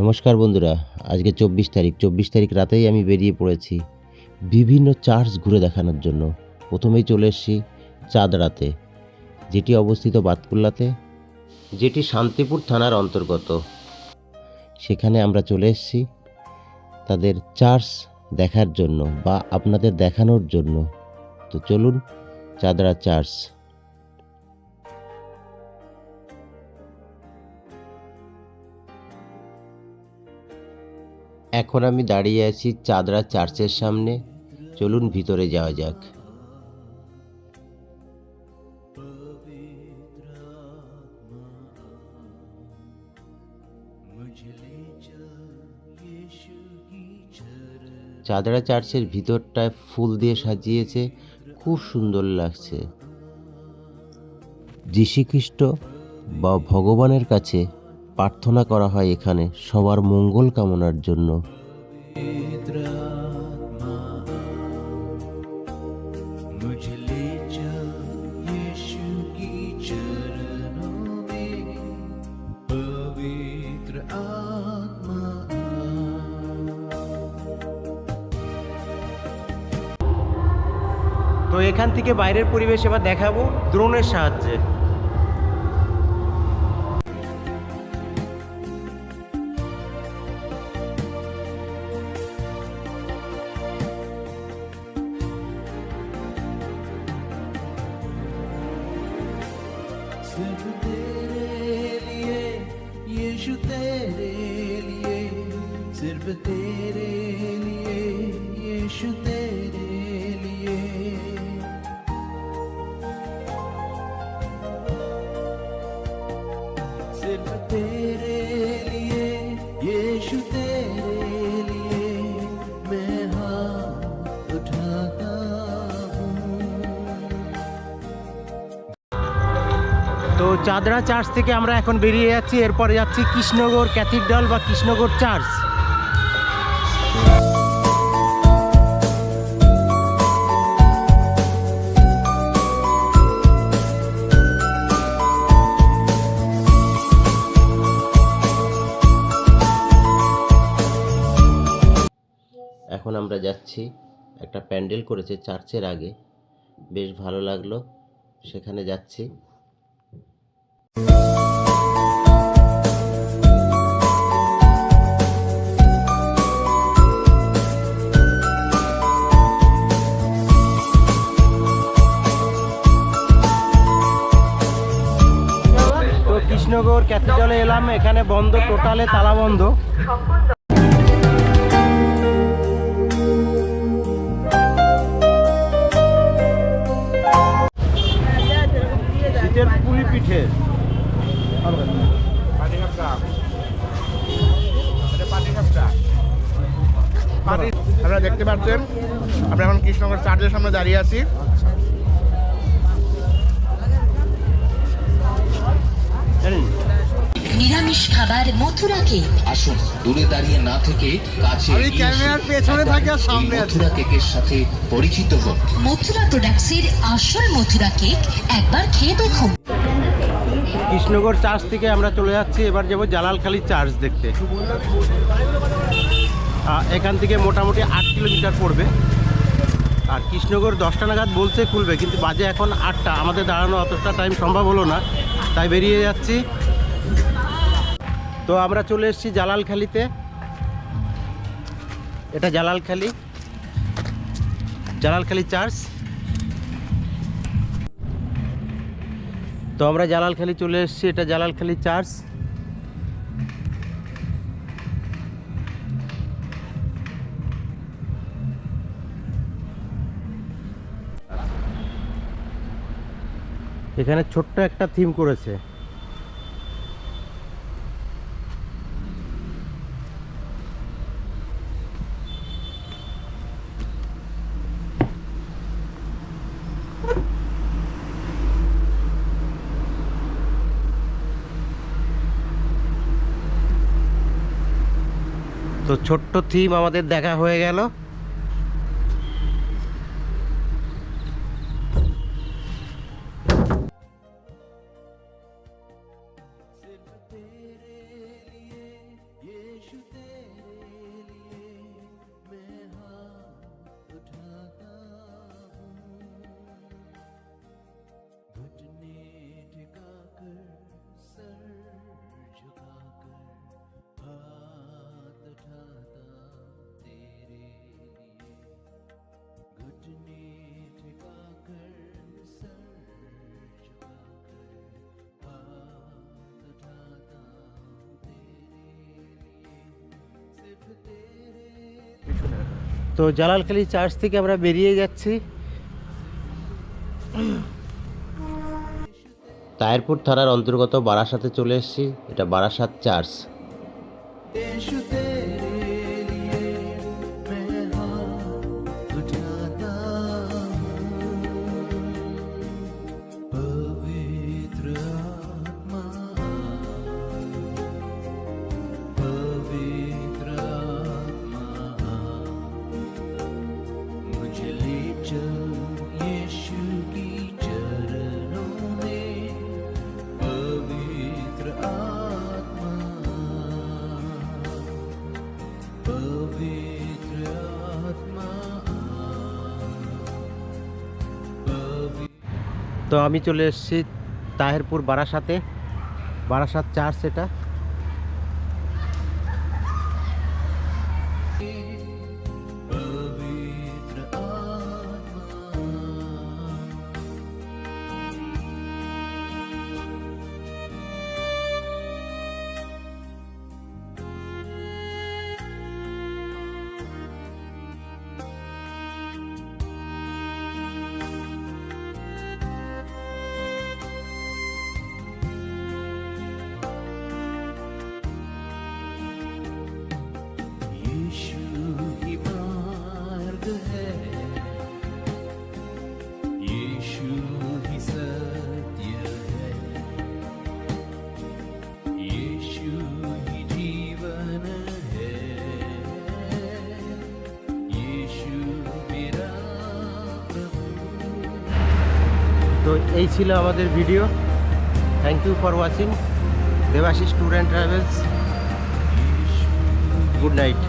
নমস্কার বন্ধুরা, আজকে 24 তারিখ রাতেই আমি বেরিয়ে পড়েছি বিভিন্ন চার্চ ঘুরে দেখানোর জন্য। প্রথমেই চলে এসেছি চাঁদড়াতে, যেটি অবস্থিত বাতকুল্লাতে, যেটি শান্তিপুর থানার অন্তর্গত। সেখানে আমরা চলে এসেছি তাদের চার্চ দেখার জন্য বা আপনাদের দেখানোর জন্য। তো চলুন চাঁদড়া চার্চ। এখন আমি দাঁড়িয়ে আছি চাঁদড়া চার্চের সামনে। চলুন ভিতরে যাওয়া যাক। চাঁদড়া চার্চের ভিতরটায় ফুল দিয়ে সাজিয়েছে, খুব সুন্দর লাগছে। যীশুখ্রিস্ট বা ভগবানের কাছে প্রার্থনা করা হয় এখানে সবার মঙ্গল কামনার জন্য। তো এখান থেকে বাইরের পরিবেশ এবার দেখাবো ড্রোনের সাহায্যে। सिर्फ तेरे लिए यीशु तेरे लिए, सिर्फ तेरे लिए यीशु तेरे लिए। सिर्फ तेरे लिए यीशु तेरे लिए मैं हाथ उठाता हूँ। তো চাঁদড়া চার্চ থেকে আমরা এখন বেরিয়ে যাচ্ছি, এরপরে যাচ্ছি কৃষ্ণনগর ক্যাথিড্রাল বা কৃষ্ণনগর চার্চ। এখন আমরা যাচ্ছি, একটা প্যান্ডেল করেছে চার্চের আগে, বেশ ভালো লাগলো, সেখানে যাচ্ছি। তো কৃষ্ণনগর ক্যাথিড্রালে এলাম, এখানে বন্ধ, টোটালে তালা বন্ধ। শীতের পুলি পিঠে, আপনারা দেখতে পাচ্ছেন, আমরা এখন কৃষ্ণনগর চার্চের সামনে দাঁড়িয়ে আছি। নিরামিষ খাবার মথুরা কেক। আসুন দূরে দাঁড়িয়ে না থেকে কাছে আমি ক্যামেরার পেছনে থাকি আর সামনে আছি। মথুরা কেকের সাথে পরিচিত হোক। মথুরা প্রোডাক্টসের আসল মথুরা কেক একবার খেয়ে দেখুন। কৃষ্ণনগর চার্চ থেকে আমরা চলে যাচ্ছি, এবার যাবো জালালখালী চার্চ দেখতে। এখান থেকে মোটামুটি 8 কিলোমিটার পড়বে। আর কৃষ্ণনগর 10টা নাগাদ বলছে খুলবে, কিন্তু বাজে এখন 8টা। আমাদের দাঁড়ানো অতটা টাইম সম্ভব হলো না, তাই বেরিয়ে যাচ্ছি। তো আমরা চলে এসেছি জালালখালীতে। এটা জালালখালী চার্চ। তো আমরা জালালখালী চলে এসেছি, এটা জালালখালী চার্চ। এখানে ছোট্ট একটা থিম করেছে। তো ছোট্ট থিম আমাদের দেখা হয়ে গেল। सिर्फ तेरे लिए यीशु তো জালালখালী চার্চ থেকে আমরা বেরিয়ে যাচ্ছি। তায়েরপুর থানার অন্তর্গত বারাসাতে চলে এসেছি। এটা বারাসাত চার্চ। यीशु तेरे लिए मैं हाथ उठाता हूँ। पवित्र आत्मा, पवित्र आत्मा, मुझे ले चल यीशु की चरणों में। पवित्र आत्मा, पवित्र आत्मा, তো আমি চলে এসেছি তাহেরপুর বারাসাতে। বারাসাত চার্চ এটা। पवित्र आत्मा। यीशु ही मार्ग है, यीशु ही सत्य है, यीशु ही जीवन है, यीशु मेरा प्रभु। তো এই ছিল আমাদের video. Thank you for watching. Debashis tour and travels. Good night.